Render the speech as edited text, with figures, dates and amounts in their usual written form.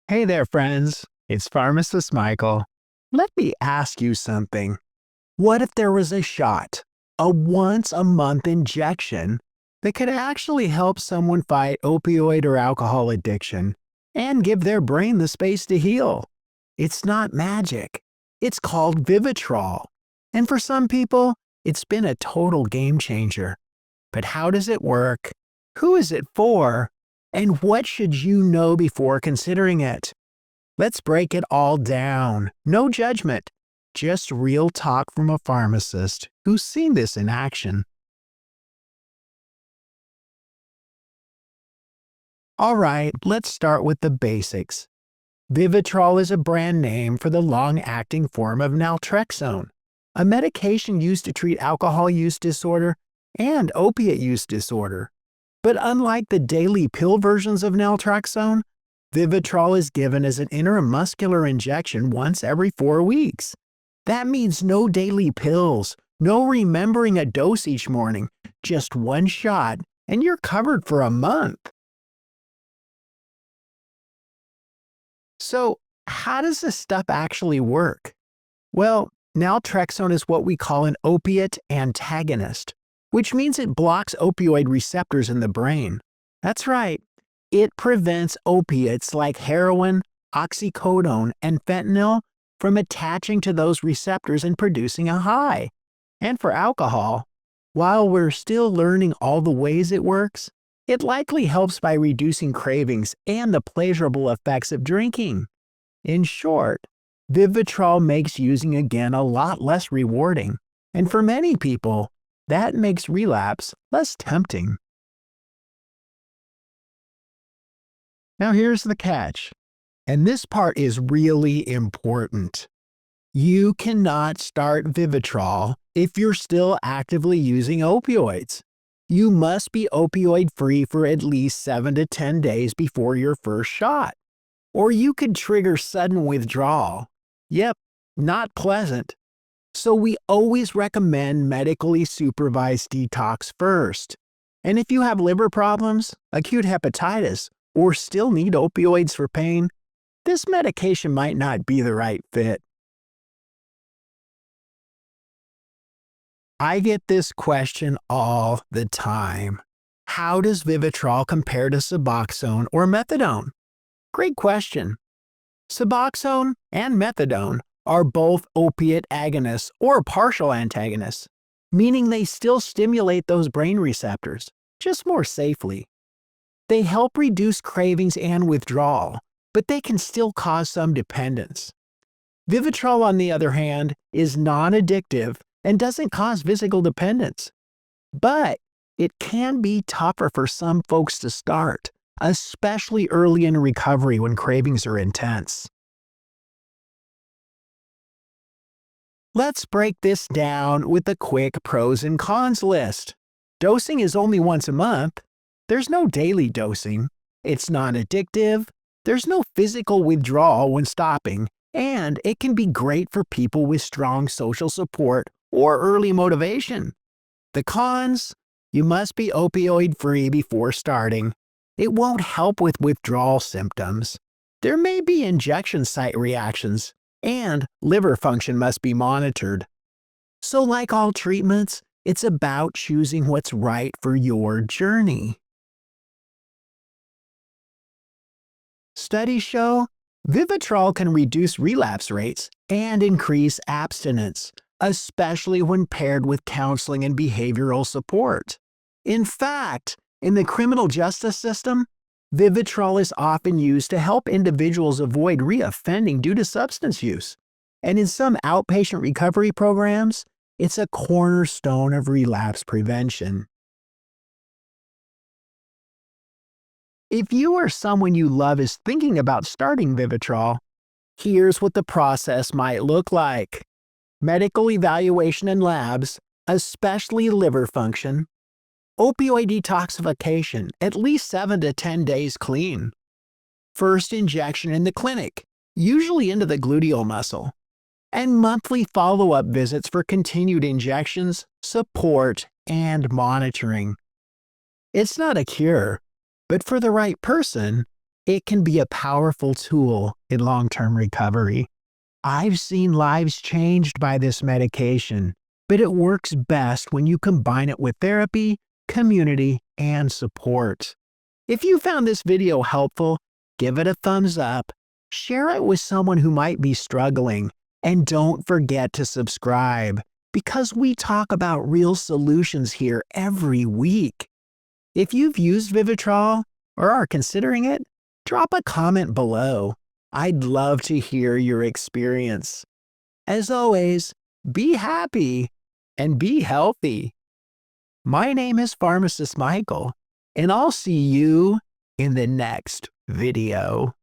Hey there, friends. It's Pharmacist Michael. Let me ask you something. What if there was a shot, a once-a-month injection, that could actually help someone fight opioid or alcohol addiction and give their brain the space to heal? It's not magic. It's called Vivitrol. And for some people, it's been a total game changer. But how does it work? Who is it for? And what should you know before considering it? Let's break it all down. No judgment, just real talk from a pharmacist who's seen this in action. All right, let's start with the basics. Vivitrol is a brand name for the long-acting form of naltrexone, a medication used to treat alcohol use disorder and opiate use disorder. But unlike the daily pill versions of naltrexone, Vivitrol is given as an intramuscular injection once every 4 weeks. That means no daily pills, no remembering a dose each morning, just one shot, and you're covered for a month. So, how does this stuff actually work? Well, naltrexone is what we call an opiate antagonist, which means it blocks opioid receptors in the brain. That's right, it prevents opiates like heroin, oxycodone, and fentanyl from attaching to those receptors and producing a high. And for alcohol, while we're still learning all the ways it works, it likely helps by reducing cravings and the pleasurable effects of drinking. In short, Vivitrol makes using again a lot less rewarding, and for many people, that makes relapse less tempting. Now here's the catch, and this part is really important. You cannot start Vivitrol if you're still actively using opioids. You must be opioid-free for at least 7 to 10 days before your first shot, or you could trigger sudden withdrawal. Yep, not pleasant. So we always recommend medically supervised detox first. And if you have liver problems, acute hepatitis, or still need opioids for pain, this medication might not be the right fit. I get this question all the time. How does Vivitrol compare to Suboxone or Methadone? Great question. Suboxone and Methadone are both opiate agonists or partial antagonists, meaning they still stimulate those brain receptors, just more safely. They help reduce cravings and withdrawal, but they can still cause some dependence. Vivitrol, on the other hand, is non-addictive and doesn't cause physical dependence. But it can be tougher for some folks to start, especially early in recovery when cravings are intense. Let's break this down with a quick pros and cons list. Dosing is only once a month. There's no daily dosing. It's non-addictive. There's no physical withdrawal when stopping, and it can be great for people with strong social support or early motivation. The cons: you must be opioid-free before starting. It won't help with withdrawal symptoms. There may be injection site reactions, and liver function must be monitored. So like all treatments, it's about choosing what's right for your journey. Studies show Vivitrol can reduce relapse rates and increase abstinence, especially when paired with counseling and behavioral support. In fact, in the criminal justice system, Vivitrol is often used to help individuals avoid reoffending due to substance use. And in some outpatient recovery programs, it's a cornerstone of relapse prevention. If you or someone you love is thinking about starting Vivitrol, here's what the process might look like. Medical evaluation and labs, especially liver function. Opioid detoxification, at least 7 to 10 days clean. First injection in the clinic, usually into the gluteal muscle. And monthly follow-up visits for continued injections, support, and monitoring. It's not a cure, but for the right person, It can be a powerful tool in long-term recovery. I've seen lives changed by this medication, but it works best when you combine it with therapy, community, and support. If you found this video helpful, give it a thumbs up, share it with someone who might be struggling, and don't forget to subscribe, because we talk about real solutions here every week. If you've used Vivitrol or are considering it, drop a comment below. I'd love to hear your experience. As always, be happy and be healthy. My name is Pharmacist Michael, and I'll see you in the next video.